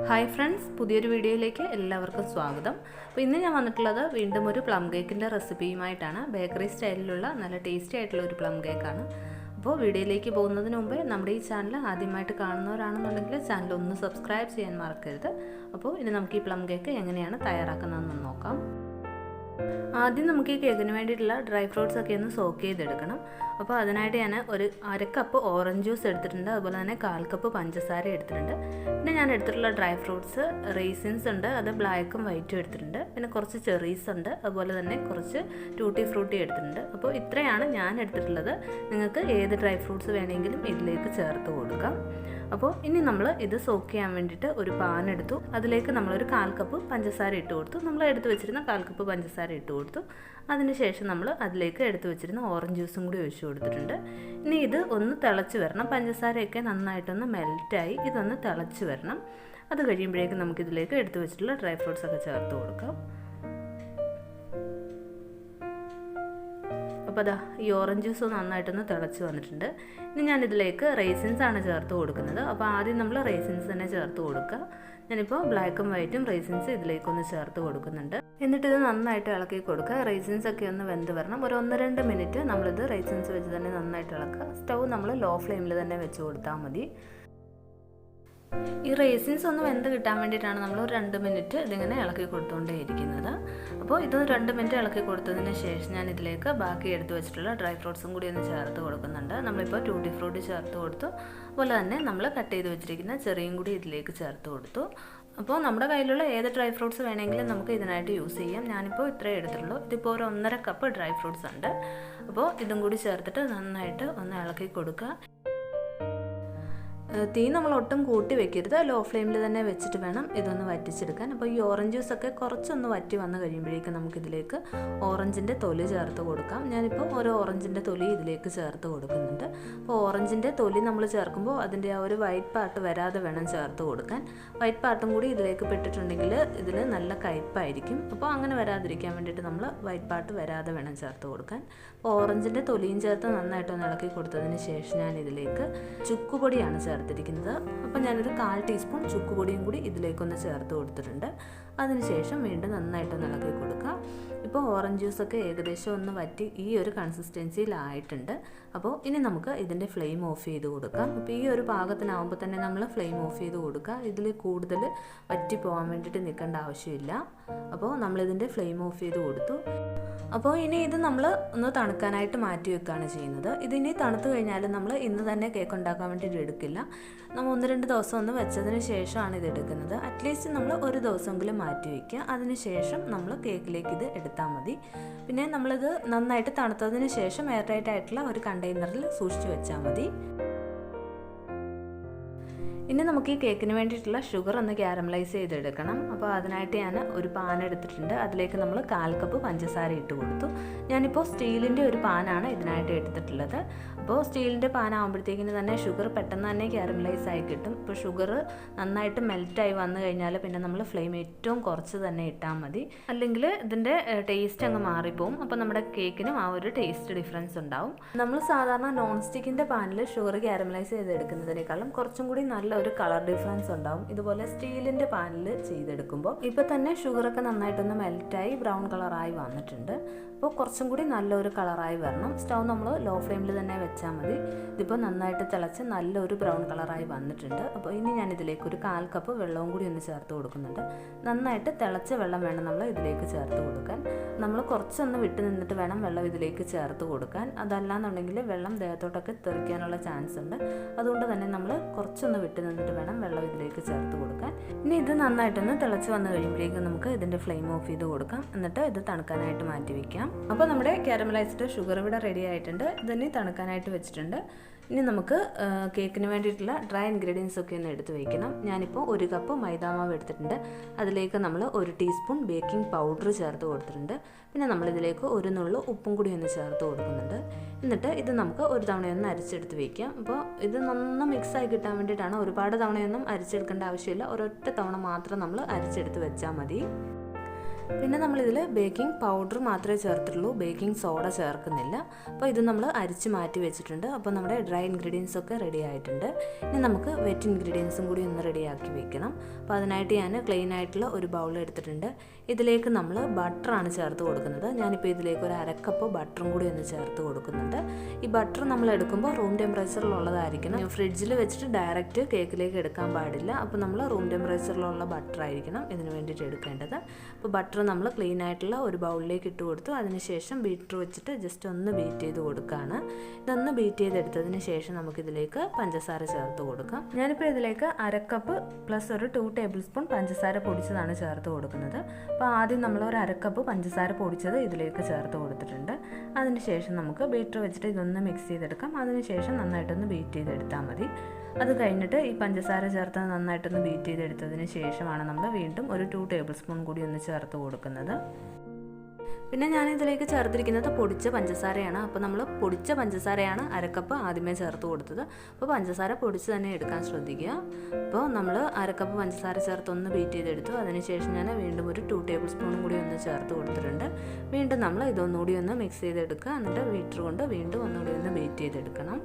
Hi friends, പുതിയൊരു വീഡിയോയിലേക്ക് എല്ലാവർക്കും സ്വാഗതം. അപ്പോൾ ഇന്ന് ഞാൻ വന്നിട്ടുള്ളത് വീണ്ടും ഒരു പ്ലം കേക്കിൻ്റെ റെസിപ്പിയുമായിട്ടാണ്. ബേക്കറി സ്റ്റൈലിലുള്ള നല്ല ടേസ്റ്റി ആയിട്ടുള്ള ഒരു പ്ലം കേക്കാണ്. അപ്പോൾ വീഡിയോയിലേക്ക് പോകുന്നതിന് മുമ്പേ നമ്മുടെ ഈ ചാനൽ ആദ്യമായിട്ട് കാണുന്നവരാണെന്നുണ്ടെങ്കിൽ ചാനൽ ഒന്ന് സബ്സ്ക്രൈബ് ചെയ്യാൻ മറക്കരുത്. അപ്പോൾ ഇനി നമുക്ക് ഈ പ്ലം കേക്ക് എങ്ങനെയാണ് തയ്യാറാക്കുന്നതെന്ന് നോക്കാം. ആദ്യം നമുക്ക് ഈ കേക്കിന് വേണ്ടിയിട്ടുള്ള ഡ്രൈ ഫ്രൂട്ട്സ് ഒക്കെ ഒന്ന് സോക്ക് ചെയ്തെടുക്കണം. അപ്പോൾ അതിനായിട്ട് ഞാൻ ഒരു അരക്കപ്പ് ഓറഞ്ച് ജ്യൂസ് എടുത്തിട്ടുണ്ട്, അതുപോലെ തന്നെ 1/4 കപ്പ് പഞ്ചസാര എടുത്തിട്ടുണ്ട്. പിന്നെ ഞാൻ എടുത്തിട്ടുള്ള ഡ്രൈ ഫ്രൂട്ട്സ് റേസിൻസ് ഉണ്ട്, അത് ബ്ലാക്കും വൈറ്റും എടുത്തിട്ടുണ്ട്. പിന്നെ കുറച്ച് ചെറീസ് ഉണ്ട്, അതുപോലെ തന്നെ കുറച്ച് ടൂട്ടി ഫ്രൂട്ടി എടുത്തിട്ടുണ്ട്. അപ്പോൾ ഇത്രയാണ് ഞാൻ എടുത്തിട്ടുള്ളത്. നിങ്ങൾക്ക് ഏത് ഡ്രൈ ഫ്രൂട്ട്സ് വേണമെങ്കിലും ഇതിലേക്ക് ചേർത്ത് കൊടുക്കാം. അപ്പോൾ ഇനി നമ്മൾ ഇത് സോക്ക് ചെയ്യാൻ വേണ്ടിയിട്ട് ഒരു പാൻ എടുത്തു. അതിലേക്ക് നമ്മളൊരു 1/4 കപ്പ് പഞ്ചസാര ഇട്ട് കൊടുത്തു. നമ്മൾ എടുത്ത് വെച്ചിരുന്ന 1/4 കപ്പ് പഞ്ചസാര ഇട്ട് കൊടുത്തു. അതിനുശേഷം നമ്മൾ അതിലേക്ക് എടുത്ത് വെച്ചിരുന്ന ഓറഞ്ച് ജ്യൂസും കൂടി ഒഴിച്ചു കൊടുത്തിട്ടുണ്ട്. ഇനി ഇത് ഒന്ന് തിളച്ച് വരണം. പഞ്ചസാരയൊക്കെ നന്നായിട്ടൊന്ന് മെൽറ്റായി ഇതൊന്ന് തിളച്ച് വരണം. അത് കഴിയുമ്പോഴേക്കും നമുക്കിതിലേക്ക് എടുത്ത് വെച്ചിട്ടുള്ള ഡ്രൈ ഫ്രൂട്ട്സ് ഒക്കെ ചേർത്ത് കൊടുക്കാം. അപ്പോൾ അതാ ഈ ഓറഞ്ച് ജ്യൂസ് നന്നായിട്ടൊന്ന് തിളച്ച് വന്നിട്ടുണ്ട്. ഇനി ഞാനിതിലേക്ക് റേസിൻസ് ആണ് ചേർത്ത് കൊടുക്കുന്നത്. അപ്പോൾ ആദ്യം നമ്മൾ റേസിൻസ് തന്നെ ചേർത്ത് കൊടുക്കുക. ഞാനിപ്പോൾ ബ്ലാക്കും വൈറ്റും റേസിൻസ് ഇതിലേക്കൊന്ന് ചേർത്ത് കൊടുക്കുന്നുണ്ട്. എന്നിട്ട് ഇത് നന്നായിട്ട് ഇളക്കി കൊടുക്കുക. റേസിൻസ് ഒക്കെ ഒന്ന് വെന്ത് വരണം. ഒരു 1-2 മിനിറ്റ് നമ്മളിത് റേസിൻസ് വെച്ച് തന്നെ നന്നായിട്ട് ഇളക്കുക. സ്റ്റൗ നമ്മൾ ലോ ഫ്ലെയിമിൽ തന്നെ വെച്ച് കൊടുത്താൽ മതി. ഈ റേസിൻസ് ഒന്ന് വെന്ത് കിട്ടാൻ വേണ്ടിയിട്ടാണ് നമ്മൾ ഒരു 2 മിനിറ്റ് ഇതിങ്ങനെ ഇളക്കി കൊടുത്തുകൊണ്ടേ ഇരിക്കുന്നത്. അപ്പോൾ ഇത് 2 മിനിറ്റ് ഇളക്കി കൊടുത്തതിന് ശേഷം ഞാൻ ഇതിലേക്ക് ബാക്കി എടുത്ത് വെച്ചിട്ടുള്ള ഡ്രൈ ഫ്രൂട്ട്സും കൂടി ഒന്ന് ചേർത്ത് കൊടുക്കുന്നുണ്ട്. നമ്മളിപ്പോൾ ടൂട്ടി ഫ്രൂട്ടി ചേർത്ത് കൊടുത്തു, അതുപോലെ തന്നെ നമ്മൾ കട്ട് ചെയ്ത് വെച്ചിരിക്കുന്ന ചെറിയും കൂടി ഇതിലേക്ക് ചേർത്ത് കൊടുത്തു. അപ്പോൾ നമ്മുടെ കയ്യിലുള്ള ഏത് ഡ്രൈ ഫ്രൂട്ട്സ് വേണമെങ്കിലും നമുക്ക് ഇതിനായിട്ട് യൂസ് ചെയ്യാം. ഞാനിപ്പോൾ ഇത്രയേ എടുത്തിട്ടുള്ളൂ. ഇതിപ്പോൾ ഒരു 1.5 കപ്പ് ഡ്രൈ ഫ്രൂട്ട്സ് ഉണ്ട്. അപ്പോൾ ഇതും കൂടി ചേർത്തിട്ട് നന്നായിട്ട് ഒന്ന് ഇളക്കി കൊടുക്കുക. തീ നമ്മൾ ഒട്ടും കൂട്ടി വെക്കരുത്, ലോ ഫ്ലെയിമിൽ തന്നെ വെച്ചിട്ട് വേണം ഇതൊന്ന് വറ്റിച്ചെടുക്കാൻ. അപ്പോൾ ഈ ഓറഞ്ച് ജ്യൂസൊക്കെ കുറച്ചൊന്ന് വറ്റി വന്ന് കഴിയുമ്പോഴേക്കും നമുക്കിതിലേക്ക് ഓറഞ്ചിൻ്റെ തൊലി ചേർത്ത് കൊടുക്കാം. ഞാനിപ്പോൾ ഒരു ഓറഞ്ചിൻ്റെ തൊലി ഇതിലേക്ക് ചേർത്ത് കൊടുക്കുന്നുണ്ട്. അപ്പോൾ ഓറഞ്ചിൻ്റെ തൊലി നമ്മൾ ചേർക്കുമ്പോൾ അതിൻ്റെ ആ ഒരു വൈറ്റ് പാർട്ട് വരാതെ വേണം ചേർത്ത് കൊടുക്കാൻ. വൈറ്റ് പാർട്ടും കൂടി ഇതിലേക്ക് പെട്ടിട്ടുണ്ടെങ്കിൽ ഇതിൽ നല്ല കയ്പ്പായിരിക്കും. അപ്പോൾ അങ്ങനെ വരാതിരിക്കാൻ വേണ്ടിയിട്ട് നമ്മൾ വൈറ്റ് പാർട്ട് വരാതെ വേണം ചേർത്ത് കൊടുക്കാൻ. അപ്പോൾ ഓറഞ്ചിൻ്റെ തൊലിയും ചേർത്ത് നന്നായിട്ടൊന്ന് ഇളക്കി കൊടുത്തതിന് ശേഷം ഞാൻ ഇതിലേക്ക് ചുക്കുപൊടിയാണ് ചേർത്തിരിക്കുന്നത്. അപ്പോൾ ഞാനൊരു 1/4 ടീസ്പൂൺ ചുക്കുപൊടിയും കൂടി ഇതിലേക്കൊന്ന് ചേർത്ത് കൊടുത്തിട്ടുണ്ട്. അതിനുശേഷം വീണ്ടും നന്നായിട്ടൊന്ന് ഇളക്കി കൊടുക്കുക. ഇപ്പോൾ ഓറഞ്ച് ജ്യൂസൊക്കെ ഏകദേശം ഒന്ന് വറ്റി ഈ ഒരു കൺസിസ്റ്റൻസിയിലായിട്ടുണ്ട്. അപ്പോൾ ഇനി നമുക്ക് ഇതിൻ്റെ ഫ്ലെയിം ഓഫ് ചെയ്ത് കൊടുക്കാം. അപ്പോൾ ഈ ഒരു പാകത്തിനാവുമ്പോൾ തന്നെ നമ്മൾ ഫ്ലെയിം ഓഫ് ചെയ്ത് കൊടുക്കുക. ഇതിൽ കൂടുതൽ വറ്റി പോകാൻ വേണ്ടിയിട്ട് നിൽക്കേണ്ട ആവശ്യമില്ല. അപ്പോൾ നമ്മളിതിൻ്റെ ഫ്ലെയിം ഓഫ് ചെയ്ത് കൊടുത്തു. അപ്പോൾ ഇനി ഇത് നമ്മൾ ഒന്ന് തണുക്കാനായിട്ട് മാറ്റി വെക്കുകയാണ് ചെയ്യുന്നത്. ഇതിനി തണുത്ത് കഴിഞ്ഞാൽ നമ്മൾ ഇന്ന് തന്നെ കേക്ക് ഉണ്ടാക്കാൻ വേണ്ടിയിട്ട് എടുക്കില്ല. നമ്മൾ 1-2 ദിവസം ഒന്ന് വെച്ചതിന് ശേഷമാണ് ഇത് എടുക്കുന്നത്. അറ്റ്ലീസ്റ്റ് നമ്മൾ ഒരു ദിവസമെങ്കിലും മാറ്റി വയ്ക്കുക. അതിന് ശേഷം നമ്മൾ കേക്കിലേക്ക് ഇത് എടുത്താൽ മതി. പിന്നെ നമ്മളിത് നന്നായിട്ട് തണുത്തതിന് ശേഷം എയർ ടൈറ്റ് ആയിട്ടുള്ള ഒരു കണ്ടെയ്നറിൽ സൂക്ഷിച്ച് വെച്ചാൽ മതി. ഇനി നമുക്ക് ഈ കേക്കിന് വേണ്ടിയിട്ടുള്ള ഷുഗർ ഒന്ന് ക്യാരമലൈസ് ചെയ്തെടുക്കണം. അപ്പോൾ അതിനായിട്ട് ഞാൻ ഒരു പാൻ എടുത്തിട്ടുണ്ട്. അതിലേക്ക് നമ്മൾ 1/4 കപ്പ് പഞ്ചസാര ഇട്ട് കൊടുത്തു. ഞാനിപ്പോൾ സ്റ്റീലിൻ്റെ ഒരു പാനാണ് ഇതിനായിട്ട് എടുത്തിട്ടുള്ളത്. അപ്പോൾ സ്റ്റീലിൻ്റെ പാൻ ആകുമ്പോഴത്തേക്കിന് തന്നെ ഷുഗർ പെട്ടെന്ന് തന്നെ ക്യാരമലൈസ് ആയി കിട്ടും. ഇപ്പോൾ ഷുഗർ നന്നായിട്ട് മെൽറ്റായി വന്നു കഴിഞ്ഞാൽ പിന്നെ നമ്മൾ ഫ്ലെയിം ഏറ്റവും കുറച്ച് തന്നെ ഇട്ടാൽ മതി. അല്ലെങ്കിൽ ഇതിൻ്റെ ടേസ്റ്റ് അങ്ങ് മാറിപ്പോവും. അപ്പോൾ നമ്മുടെ കേക്കിനും ആ ഒരു ടേസ്റ്റ് ഡിഫറൻസ് ഉണ്ടാവും. നമ്മൾ സാധാരണ നോൺ സ്റ്റിക്കിൻ്റെ പാനിൽ ഷുഗർ ക്യാരമലൈസ് ചെയ്തെടുക്കുന്നതിനേക്കാളും കുറച്ചും കൂടി നല്ല ഒരു കളർ ഡിഫറൻസ് ഉണ്ടാവും ഇതുപോലെ സ്റ്റീലിൻ്റെ പാനിൽ ചെയ്തെടുക്കുമ്പോൾ. ഇപ്പോൾ തന്നെ ഷുഗറൊക്കെ നന്നായിട്ടൊന്ന് മെൽറ്റായി ബ്രൗൺ കളറായി വന്നിട്ടുണ്ട്. അപ്പോൾ കുറച്ചും കൂടി നല്ലൊരു കളറായി വരണം. സ്റ്റൗ നമ്മൾ ലോ ഫ്ലെയിമിൽ തന്നെ വെച്ചാൽ മതി. ഇതിപ്പോൾ നന്നായിട്ട് തിളച്ച് നല്ലൊരു ബ്രൗൺ കളറായി വന്നിട്ടുണ്ട്. അപ്പോൾ ഇനി ഞാൻ ഇതിലേക്ക് ഒരു 1/4 കപ്പ് വെള്ളവും കൂടി ഒന്ന് ചേർത്ത് കൊടുക്കുന്നുണ്ട്. നന്നായിട്ട് തിളച്ച വെള്ളം വേണം നമ്മൾ ഇതിലേക്ക് ചേർത്ത് കൊടുക്കാൻ. നമ്മൾ കുറച്ചൊന്ന് വിട്ട് നിന്നിട്ട് വേണം വെള്ളം ഇതിലേക്ക് ചേർത്ത് കൊടുക്കാൻ. അതല്ലാന്നുണ്ടെങ്കിൽ വെള്ളം ദേഹത്തോട്ടൊക്കെ തെറിക്കാനുള്ള ചാൻസ് ഉണ്ട്. അതുകൊണ്ട് തന്നെ നമ്മൾ കുറച്ചൊന്ന് വിട്ട് നിന്നിട്ട് വേണം വെള്ളം ഇതിലേക്ക് ചേർത്ത് കൊടുക്കാൻ. ഇനി ഇത് നന്നായിട്ടൊന്ന് തിളച്ച് വന്നു കഴിയുമ്പോഴേക്കും നമുക്ക് ഇതിൻ്റെ ഫ്ലെയിം ഓഫ് ചെയ്ത് കൊടുക്കാം. എന്നിട്ട് ഇത് തണുക്കാനായിട്ട് മാറ്റി വയ്ക്കാം. അപ്പോൾ നമ്മുടെ കാരമലൈസ്ഡ് ഷുഗർ ഇവിടെ റെഡി ആയിട്ടുണ്ട്. ഇതിനെ തണുക്കാനായിട്ട് വെച്ചിട്ടുണ്ട്. ഇനി നമുക്ക് കേക്കിന് വേണ്ടിയിട്ടുള്ള ഡ്രൈ ഇൻഗ്രീഡിയൻസ് ഒക്കെ ഒന്ന് എടുത്ത് വയ്ക്കണം. ഞാനിപ്പോൾ 1 കപ്പ് മൈദാമാവ് എടുത്തിട്ടുണ്ട്. അതിലേക്ക് നമ്മൾ 1 ടീസ്പൂൺ ബേക്കിംഗ് പൗഡർ ചേർത്ത് കൊടുത്തിട്ടുണ്ട്. പിന്നെ നമ്മളിതിലേക്ക് ഒരു നുള്ളു ഉപ്പും കൂടി ഒന്ന് ചേർത്ത് കൊടുക്കുന്നുണ്ട്. എന്നിട്ട് ഇത് നമുക്ക് ഒരു തവണയൊന്ന് അരിച്ചെടുത്ത് വയ്ക്കാം. അപ്പോൾ ഇത് നന്നായി മിക്സായി കിട്ടാൻ വേണ്ടിയിട്ടാണ്. ഒരുപാട് തവണയൊന്നും അരിച്ചെടുക്കേണ്ട ആവശ്യമില്ല. ഒരൊറ്റ തവണ മാത്രം നമ്മൾ അരിച്ചെടുത്ത് വെച്ചാൽ മതി. പിന്നെ നമ്മളിതിൽ ബേക്കിംഗ് പൗഡർ മാത്രമേ ചേർത്തിട്ടുള്ളൂ, ബേക്കിംഗ് സോഡ ചേർക്കുന്നില്ല. അപ്പോൾ ഇത് നമ്മൾ അരിച്ച് മാറ്റി വെച്ചിട്ടുണ്ട്. അപ്പോൾ നമ്മുടെ ഡ്രൈ ഇൻഗ്രീഡിയൻസ് ഒക്കെ റെഡി ആയിട്ടുണ്ട്. ഇനി നമുക്ക് വെറ്റ് ഇൻഗ്രീഡിയൻസും കൂടി ഒന്ന് റെഡിയാക്കി വെക്കണം. അപ്പോൾ അതിനായിട്ട് ഞാൻ ക്ലീൻ ആയിട്ടുള്ള ഒരു ബൗൾ എടുത്തിട്ടുണ്ട്. ഇതിലേക്ക് നമ്മൾ ബട്ടറാണ് ചേർത്ത് കൊടുക്കുന്നത്. ഞാനിപ്പോൾ ഇതിലേക്ക് ഒരു 1/2 കപ്പ് ബട്ടറും കൂടി ഒന്ന് ചേർത്ത് കൊടുക്കുന്നുണ്ട്. ഈ ബട്ടർ നമ്മൾ എടുക്കുമ്പോൾ റൂം ടെമ്പറേച്ചറിലുള്ളതായിരിക്കണം. ഫ്രിഡ്ജിൽ വെച്ചിട്ട് ഡയറക്റ്റ് കേക്കിലേക്ക് എടുക്കാൻ പാടില്ല. അപ്പോൾ നമ്മൾ റൂം ടെമ്പറേച്ചറിലുള്ള ബട്ടർ ആയിരിക്കണം ഇതിന് വേണ്ടിയിട്ട് എടുക്കേണ്ടത്. അപ്പോൾ ബട്ടർ നമ്മൾ ക്ലീൻ ആയിട്ടുള്ള ഒരു ബൗളിലേക്ക് ഇട്ട് കൊടുത്തു. അതിനുശേഷം ബീറ്റർ വെച്ചിട്ട് ജസ്റ്റ് ഒന്ന് ബീറ്റ് ചെയ്ത് കൊടുക്കുകയാണ്. ഇതൊന്ന് ബീറ്റ് ചെയ്തെടുത്തതിന് ശേഷം നമുക്കിതിലേക്ക് പഞ്ചസാര ചേർത്ത് കൊടുക്കാം. ഞാനിപ്പോൾ ഇതിലേക്ക് 1/2 കപ്പ് പ്ലസ് ഒരു 2 ടേബിൾ സ്പൂൺ പഞ്ചസാര പൊടിച്ചതാണ് ചേർത്ത് കൊടുക്കുന്നത്. അപ്പോൾ ആദ്യം നമ്മൾ ഒരു 1/2 കപ്പ് പഞ്ചസാര പൊടിച്ചത് ഇതിലേക്ക് ചേർത്ത് കൊടുത്തിട്ടുണ്ട്. അതിനുശേഷം നമുക്ക് ബീറ്റർ വെച്ചിട്ട് ഇതൊന്ന് മിക്സ് ചെയ്തെടുക്കാം. അതിനുശേഷം നന്നായിട്ടൊന്ന് ബീറ്റ് ചെയ്തെടുത്താൽ മതി. അത് കഴിഞ്ഞിട്ട് ഈ പഞ്ചസാര ചേർത്ത് നന്നായിട്ടൊന്ന് ബീറ്റ് ചെയ്തെടുത്തതിന് ശേഷമാണ് നമ്മൾ വീണ്ടും ഒരു 2 ടേബിൾ സ്പൂൺ കൂടി ഒന്ന് ചേർത്ത് കൊടുക്കുന്നത്. പിന്നെ ഞാനിതിലേക്ക് ചേർത്തിരിക്കുന്നത് പൊടിച്ച പഞ്ചസാരയാണ്. അപ്പോൾ നമ്മൾ പൊടിച്ച പഞ്ചസാരയാണ് 1/2 കപ്പ് ആദ്യമേ ചേർത്ത് കൊടുത്തത്. അപ്പോൾ പഞ്ചസാര പൊടിച്ച് തന്നെ എടുക്കാൻ ശ്രദ്ധിക്കുക. അപ്പോൾ നമ്മൾ 1/2 കപ്പ് പഞ്ചസാര ചേർത്ത് ഒന്ന് ബീറ്റ് ചെയ്തെടുത്തു. അതിനുശേഷം ഞാൻ വീണ്ടും ഒരു 2 ടേബിൾ സ്പൂണും കൂടി ഒന്ന് ചേർത്ത് കൊടുത്തിട്ടുണ്ട്. വീണ്ടും നമ്മൾ ഇതൊന്നുകൂടി ഒന്ന് മിക്സ് ചെയ്തെടുക്കുക. എന്നിട്ട് ബീറ്റർ കൊണ്ട് വീണ്ടും ഒന്നുകൂടി ഒന്ന് ബീറ്റ് ചെയ്തെടുക്കണം.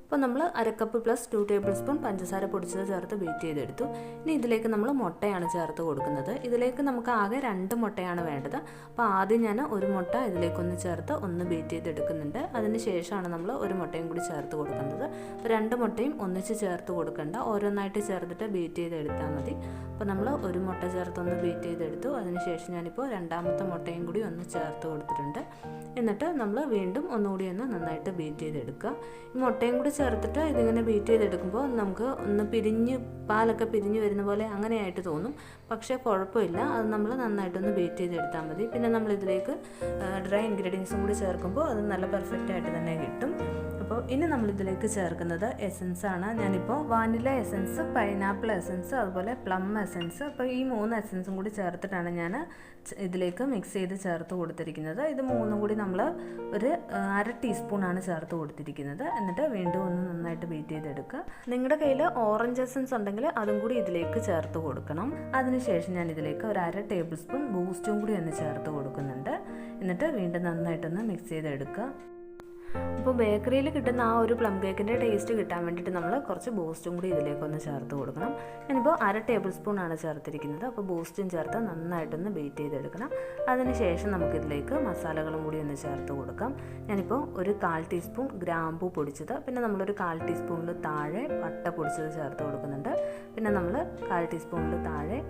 അപ്പോൾ നമ്മൾ 1/2 കപ്പ് പ്ലസ് 2 ടേബിൾ സ്പൂൺ പഞ്ചസാര പൊടിച്ചത് ചേർത്ത് ബീറ്റ് ചെയ്തെടുത്തു. ഇനി ഇതിലേക്ക് നമ്മൾ മുട്ടയാണ് ചേർത്ത് കൊടുക്കുന്നത്. ഇതിലേക്ക് നമുക്ക് ആകെ 2 മുട്ടയാണ് വേണ്ടത്. അപ്പോൾ ആദ്യം ഞാൻ ഒരു മുട്ട ഇതിലേക്കൊന്ന് ചേർത്ത് ഒന്ന് ബീറ്റ് ചെയ്തെടുക്കുന്നുണ്ട്. അതിന് ശേഷമാണ് നമ്മൾ ഒരു മുട്ടയും കൂടി ചേർത്ത് കൊടുക്കുന്നത്. അപ്പോൾ 2 മുട്ടയും ഒന്നിച്ച് ചേർത്ത് കൊടുക്കണ്ട, ഓരോന്നായിട്ട് ചേർത്തിട്ട് ബീറ്റ് ചെയ്തെടുത്താൽ മതി. അപ്പോൾ നമ്മൾ ഒരു മുട്ട ചേർത്തൊന്ന് ബീറ്റ് ചെയ്തെടുത്തു. അതിനുശേഷം ഞാനിപ്പോൾ രണ്ടാമത്തെ മുട്ടയും കൂടി ഒന്ന് ചേർത്ത് കൊടുത്തിട്ടുണ്ട്. എന്നിട്ട് നമ്മൾ വീണ്ടും ഒന്നുകൂടി ഒന്ന് നന്നായിട്ട് ബീറ്റ് ചെയ്തെടുക്കുക. ഈ മുട്ടയും കൂടി ചേർത്തിട്ട് ഇതിങ്ങനെ ബീറ്റ് ചെയ്തെടുക്കുമ്പോൾ നമുക്ക് ഒന്ന് പാലൊക്കെ പിരിഞ്ഞ് വരുന്ന പോലെ അങ്ങനെയായിട്ട് തോന്നും. പക്ഷേ കുഴപ്പമില്ല, അത് നമ്മൾ നന്നായിട്ടൊന്ന് ബീറ്റ് ചെയ്തെടുത്താൽ മതി. പിന്നെ നമ്മളിതിലേക്ക് ഡ്രൈ ഇൻഗ്രീഡിയൻസും കൂടി ചേർക്കുമ്പോൾ അത് നല്ല പെർഫെക്റ്റ് ആയിട്ട് തന്നെ കിട്ടും. അപ്പോൾ ഇനി നമ്മളിതിലേക്ക് ചേർക്കുന്നത് എസൻസ് ആണ്. ഞാനിപ്പോൾ വാനില എസൻസ്, പൈനാപ്പിൾ എസൻസ്, അതുപോലെ പ്ലം എസൻസ്, അപ്പോൾ ഈ 3 എസൻസും കൂടി ചേർത്തിട്ടാണ് ഞാൻ ഇതിലേക്ക് മിക്സ് ചെയ്ത് ചേർത്ത് കൊടുത്തിരിക്കുന്നത്. ഇത് 3ഉം കൂടി നമ്മൾ ഒരു 1/2 ടീസ്പൂണാണ് ചേർത്ത് കൊടുത്തിരിക്കുന്നത്. എന്നിട്ട് വീണ്ടും ഒന്ന് നന്നായിട്ട് ബീറ്റ് ചെയ്തെടുക്കുക. നിങ്ങളുടെ കയ്യിൽ ഓറഞ്ച് എസൻസ് ഉണ്ടെങ്കിൽ അതും കൂടി ഇതിലേക്ക് ചേർത്ത് കൊടുക്കണം. അതിനുശേഷം ഞാൻ ഇതിലേക്ക് ഒരു 1/2 ടേബിൾ സ്പൂൺ ബൂസ്റ്റും കൂടി ഒന്ന് ചേർത്ത് കൊടുക്കുന്നുണ്ട്. എന്നിട്ട് വീണ്ടും നന്നായിട്ടൊന്ന് മിക്സ് ചെയ്തെടുക്കുക. അപ്പോൾ ബേക്കറിയിൽ കിട്ടുന്ന ആ ഒരു പ്ലം കേക്കിൻ്റെ ടേസ്റ്റ് കിട്ടാൻ വേണ്ടിയിട്ട് നമ്മൾ കുറച്ച് ബൂസ്റ്റും കൂടി ഇതിലേക്കൊന്ന് ചേർത്ത് കൊടുക്കണം. ഞാനിപ്പോൾ 1/2 ടേബിൾ സ്പൂണാണ് ചേർത്തിരിക്കുന്നത്. അപ്പോൾ ബൂസ്റ്റും ചേർത്ത് നന്നായിട്ടൊന്ന് ബീറ്റ് ചെയ്തെടുക്കണം. അതിനുശേഷം നമുക്കിതിലേക്ക് മസാലകളും കൂടി ഒന്ന് ചേർത്ത് കൊടുക്കാം. ഞാനിപ്പോൾ ഒരു 1/4 ടീസ്പൂൺ ഗ്രാമ്പൂ പൊടിച്ചത്, പിന്നെ നമ്മളൊരു 1/4 ടീസ്പൂണിൽ താഴെ പട്ട പൊടിച്ചത് ചേർത്ത് കൊടുക്കുന്നുണ്ട്. പിന്നെ നമ്മൾ 1/4 ടീസ്പൂണിൽ താഴെ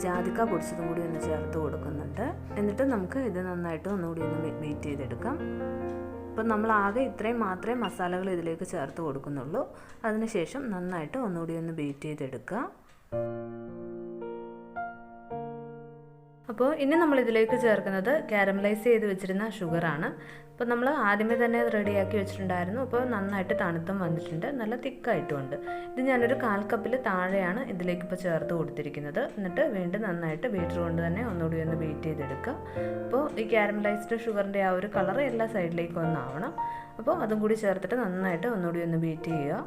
ജാതിക്ക പൊടിച്ചതും കൂടി ഒന്ന് ചേർത്ത് കൊടുക്കുന്നുണ്ട്. എന്നിട്ട് നമുക്ക് ഇത് നന്നായിട്ട് ഒന്നുകൂടി ഒന്ന് ബീറ്റ് ചെയ്തെടുക്കാം. അപ്പം നമ്മൾ ആകെ ഇത്രയും മാത്രമേ മസാലകൾ ഇതിലേക്ക് ചേർത്ത് കൊടുക്കുന്നുള്ളൂ. അതിനുശേഷം നന്നായിട്ട് ഒന്നുകൂടി ഒന്ന് ബീറ്റ് ചെയ്തെടുക്കുക. അപ്പോൾ ഇനി നമ്മൾ ഇതിലേക്ക് ചേർക്കുന്നത് കാരമലൈസ് ചെയ്ത് വെച്ചിരുന്ന ഷുഗറാണ്. അപ്പോൾ നമ്മൾ ആദ്യമേ തന്നെ അത് റെഡിയാക്കി വെച്ചിട്ടുണ്ടായിരുന്നു. അപ്പോൾ നന്നായിട്ട് തണുത്തും വന്നിട്ടുണ്ട്, നല്ല തിക്കായിട്ടുമുണ്ട്. ഇത് ഞാനൊരു 1/4 കപ്പിൽ താഴെയാണ് ഇതിലേക്ക് ഇപ്പോൾ ചേർത്ത് കൊടുത്തിരിക്കുന്നത്. എന്നിട്ട് വീണ്ടും നന്നായിട്ട് ബീറ്റർ കൊണ്ട് തന്നെ ഒന്നുകൂടി ഒന്ന് ബീറ്റ് ചെയ്തെടുക്കുക. അപ്പോൾ ഈ കാരമലൈസ്ഡ് ഷുഗറിൻ്റെ ആ ഒരു കളർ എല്ലാ സൈഡിലേക്കും ഒന്നാവണം. അപ്പോൾ അതും കൂടി ചേർത്തിട്ട് നന്നായിട്ട് ഒന്നുകൂടി ഒന്ന് ബീറ്റ് ചെയ്യുക.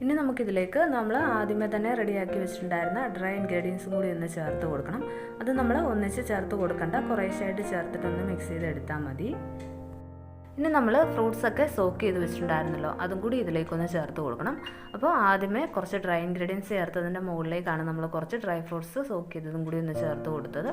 ഇനി നമുക്കിതിലേക്ക് നമ്മൾ ആദ്യമേ തന്നെ റെഡിയാക്കി വെച്ചിട്ടുണ്ടായിരുന്ന ഡ്രൈ ഇൻഗ്രീഡിയൻസും കൂടി ഒന്ന് ചേർത്ത് കൊടുക്കണം. അത് നമ്മൾ ഒന്നിച്ച് ചേർത്ത് കൊടുക്കണ്ട, കുറേശ്ശായിട്ട് ചേർത്തിട്ടൊന്ന് മിക്സ് ചെയ്തെടുത്താൽ മതി. ഇനി നമ്മൾ ഫ്രൂട്ട്സൊക്കെ സോക്ക് ചെയ്ത് വെച്ചിട്ടുണ്ടായിരുന്നല്ലോ, അതും കൂടി ഇതിലേക്കൊന്ന് ചേർത്ത് കൊടുക്കണം. അപ്പോൾ ആദ്യമേ കുറച്ച് ഡ്രൈ ഇൻഗ്രീഡിയൻസ് ചേർത്തതിൻ്റെ മുകളിലേക്കാണ് നമ്മൾ കുറച്ച് ഡ്രൈ ഫ്രൂട്ട്സ് സോക്ക് ചെയ്തതും കൂടി ഒന്ന് ചേർത്ത് കൊടുത്തത്.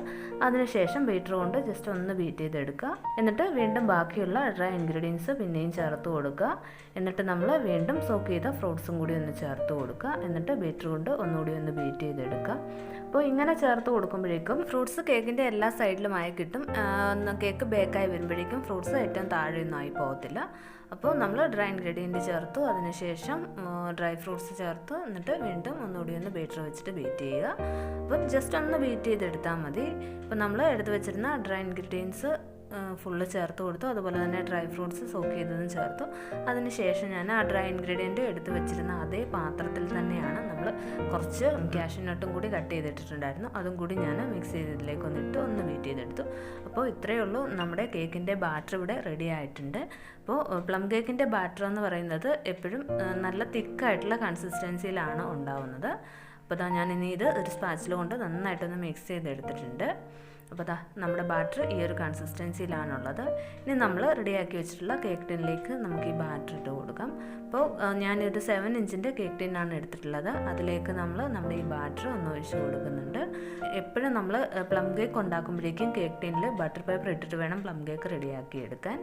അതിനുശേഷം ബീറ്റർ കൊണ്ട് ജസ്റ്റ് ഒന്ന് ബീറ്റ് ചെയ്തെടുക്കുക. എന്നിട്ട് വീണ്ടും ബാക്കിയുള്ള ഡ്രൈ ഇൻഗ്രീഡിയൻസ് പിന്നെയും ചേർത്ത് കൊടുക്കുക. എന്നിട്ട് നമ്മൾ വീണ്ടും സോക്ക് ചെയ്ത ഫ്രൂട്ട്സും കൂടി ഒന്ന് ചേർത്ത് കൊടുക്കുക. എന്നിട്ട് ബീറ്റർ കൊണ്ട് ഒന്നുകൂടി ഒന്ന് ബീറ്റ് ചെയ്തെടുക്കുക. അപ്പോൾ ഇങ്ങനെ ചേർത്ത് കൊടുക്കുമ്പോഴേക്കും ഫ്രൂട്ട്സ് കേക്കിൻ്റെ എല്ലാ സൈഡിലുമായി കിട്ടും. കേക്ക് ബേക്കായി വരുമ്പോഴേക്കും ഫ്രൂട്ട്സ് ഏറ്റവും താഴെ ആയി പോകത്തില്ല. അപ്പോൾ നമ്മൾ ഡ്രൈ ഇൻഗ്രീഡിയൻറ്റ് ചേർത്തു, അതിനുശേഷം ഡ്രൈ ഫ്രൂട്ട്സ് ചേർത്ത്, എന്നിട്ട് വീണ്ടും ഒന്നുകൂടി ഒന്ന് ബീറ്റർ വെച്ചിട്ട് ബീറ്റ് ചെയ്യുക. അപ്പോൾ ജസ്റ്റ് ഒന്ന് ബീറ്റ് ചെയ്തെടുത്താൽ മതി. ഇപ്പോൾ നമ്മൾ എടുത്ത് വെച്ചിരുന്ന ഡ്രൈ ഇൻഗ്രീഡിയൻസ് ഫുള്ള് ചേർത്ത് കൊടുത്തു. അതുപോലെ തന്നെ ഡ്രൈ ഫ്രൂട്ട്സ് സോക്ക് ചെയ്തതും ചേർത്തു. അതിനുശേഷം ഞാൻ ആ ഡ്രൈ ഇൻഗ്രീഡിയൻറ്റ് എടുത്ത് വെച്ചിരുന്ന അതേ പാത്രത്തിൽ തന്നെയാണ് നമ്മൾ കുറച്ച് കാഷ്യൂനട്ടും കൂടി കട്ട് ചെയ്തിട്ടുണ്ടായിരുന്നു. അതും കൂടി ഞാൻ മിക്സ് ചെയ്തതിലേക്ക് ഒന്ന് ബീറ്റ് ചെയ്തെടുത്തു. അപ്പോൾ ഇത്രയേ ഉള്ളൂ, നമ്മുടെ കേക്കിൻ്റെ ബാറ്റർ ഇവിടെ റെഡി ആയിട്ടുണ്ട്. അപ്പോൾ പ്ലം കേക്കിൻ്റെ ബാറ്റർ എന്ന് പറയുന്നത് എപ്പോഴും നല്ല തിക്കായിട്ടുള്ള കൺസിസ്റ്റൻസിയിലാണ് ഉണ്ടാവുന്നത്. അപ്പോൾ ഞാൻ ഇനി ഇത് ഒരു സ്പാച്ചില കൊണ്ട് നന്നായിട്ടൊന്ന് മിക്സ് ചെയ്തെടുത്തിട്ടുണ്ട്. അപ്പോൾ നമ്മുടെ ബാറ്റർ ഈ ഒരു കൺസിസ്റ്റൻസിയിലാണുള്ളത്. ഇനി നമ്മൾ റെഡിയാക്കി വെച്ചിട്ടുള്ള കേക്ക് ടിന്നിലേക്ക് നമുക്ക് ഈ ബാറ്റർ ഇട്ട് കൊടുക്കാം. അപ്പോൾ ഞാനൊരു 7 ഇഞ്ചിൻ്റെ കേക്ക് ടിന്നാണ് എടുത്തിട്ടുള്ളത്. അതിലേക്ക് നമ്മുടെ ഈ ബാറ്റർ ഒന്ന് ഒഴിച്ച് കൊടുക്കുന്നുണ്ട്. എപ്പോഴും നമ്മൾ പ്ലം കേക്ക് ഉണ്ടാക്കുമ്പോഴേക്കും കേക്ക് ടിന്നിൽ ബട്ടർ പേപ്പർ ഇട്ടിട്ട് വേണം പ്ലം കേക്ക് റെഡിയാക്കി എടുക്കാൻ.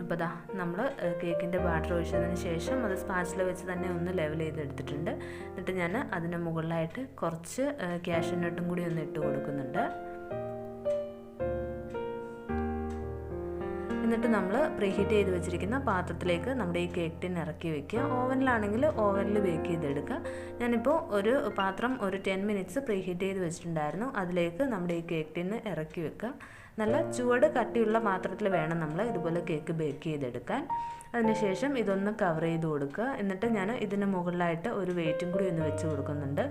അപ്പോൾ നമ്മൾ കേക്കിൻ്റെ ബാറ്റർ ഒഴിച്ചതിന് ശേഷം അത് സ്പാച്ചില വെച്ച് തന്നെ ഒന്ന് ലെവൽ ചെയ്തെടുത്തിട്ടുണ്ട്. എന്നിട്ട് ഞാൻ അതിന് മുകളിലായിട്ട് കുറച്ച് കാഷ്യൂനട്ടും കൂടി ഒന്ന് ഇട്ട് കൊടുക്കുന്നുണ്ട്. എന്നിട്ട് നമ്മൾ പ്രീഹീറ്റ് ചെയ്ത് വെച്ചിരിക്കുന്ന പാത്രത്തിലേക്ക് നമ്മുടെ ഈ കേക്ക് ടിൻ ഇറക്കി വയ്ക്കുക. ഓവനിലാണെങ്കിൽ ഓവനിൽ ബേക്ക് ചെയ്തെടുക്കുക. ഞാനിപ്പോൾ ഒരു പാത്രം ഒരു 10 മിനിറ്റ്സ് പ്രീഹീറ്റ് ചെയ്ത് വെച്ചിട്ടുണ്ടായിരുന്നു. അതിലേക്ക് നമ്മുടെ ഈ കേക്ക് ടിൻ ഇറക്കി വെക്കുക. നല്ല ചുവട് കട്ടിയുള്ള പാത്രത്തിൽ വേണം നമ്മൾ ഇതുപോലെ കേക്ക് ബേക്ക് ചെയ്തെടുക്കാൻ. അതിനുശേഷം ഇതൊന്ന് കവർ ചെയ്ത് കൊടുക്കുക. എന്നിട്ട് ഞാൻ ഇതിന് മുകളിലായിട്ട് ഒരു വെയിറ്റും കൂടി ഒന്ന് വെച്ച് കൊടുക്കുന്നുണ്ട്.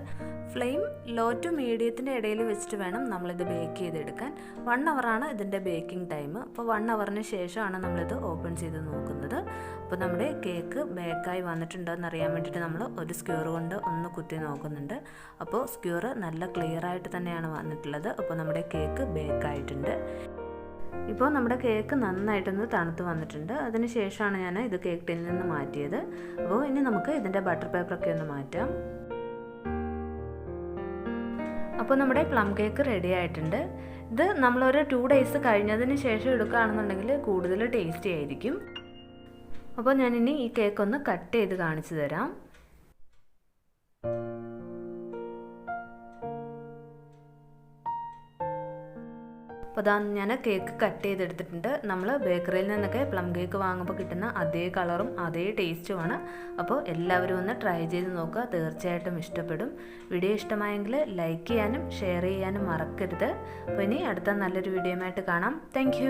ഫ്ലെയിം ലോ ടു മീഡിയത്തിൻ്റെ ഇടയിൽ വെച്ചിട്ട് വേണം നമ്മളിത് ബേക്ക് ചെയ്തെടുക്കാൻ. 1 ഹവറാണ് ഇതിൻ്റെ ബേക്കിംഗ് ടൈം. അപ്പോൾ 1 ഹവറിന് ശേഷമാണ് നമ്മളിത് ഓപ്പൺ ചെയ്ത് നോക്കുന്നത്. അപ്പോൾ നമ്മുടെ കേക്ക് ബേക്കായി വന്നിട്ടുണ്ടോ എന്നറിയാൻ വേണ്ടിയിട്ട് നമ്മൾ ഒരു സ്ക്യൂർ കൊണ്ട് ഒന്ന് കുത്തി നോക്കുന്നുണ്ട്. അപ്പോൾ സ്ക്യൂർ നല്ല ക്ലിയർ ആയിട്ട് തന്നെയാണ് വന്നിട്ടുള്ളത്. അപ്പോൾ നമ്മുടെ കേക്ക് ബേക്കായിട്ടുണ്ട്. ഇപ്പോൾ നമ്മുടെ കേക്ക് നന്നായിട്ടൊന്ന് തണുത്ത് വന്നിട്ടുണ്ട്. അതിന് ശേഷമാണ് ഞാൻ ഇത് കേക്ക് ടിന്നിൽ നിന്ന് മാറ്റിയത്. അപ്പോൾ ഇനി നമുക്ക് ഇതിൻ്റെ ബട്ടർ പേപ്പറൊക്കെ ഒന്ന് മാറ്റാം. അപ്പോൾ നമ്മുടെ പ്ലം കേക്ക് റെഡി ആയിട്ടുണ്ട്. ഇത് നമ്മളൊരു 2 ഡേയ്സ് കഴിഞ്ഞതിന് ശേഷം എടുക്കുകയാണെന്നുണ്ടെങ്കിൽ കൂടുതൽ ടേസ്റ്റി ആയിരിക്കും. അപ്പോൾ ഞാനിനി ഈ കേക്ക് ഒന്ന് കട്ട് ചെയ്ത് കാണിച്ചു തരാം. അപ്പോൾ ഞാൻ കേക്ക് കട്ട് ചെയ്തെടുത്തിട്ടുണ്ട്. നമ്മൾ ബേക്കറിയിൽ നിന്നൊക്കെ പ്ലം കേക്ക് വാങ്ങുമ്പോൾ കിട്ടുന്ന അതേ കളറും അതേ ടേസ്റ്റുമാണ്. അപ്പോൾ എല്ലാവരും ഒന്ന് ട്രൈ ചെയ്ത് നോക്കുക, തീർച്ചയായിട്ടും ഇഷ്ടപ്പെടും. വീഡിയോ ഇഷ്ടമായെങ്കിൽ ലൈക്ക് ചെയ്യാനും ഷെയർ ചെയ്യാനും മറക്കരുത്. അപ്പോൾ ഇനി അടുത്ത നല്ലൊരു വീഡിയോയുമായിട്ട് കാണാം. താങ്ക്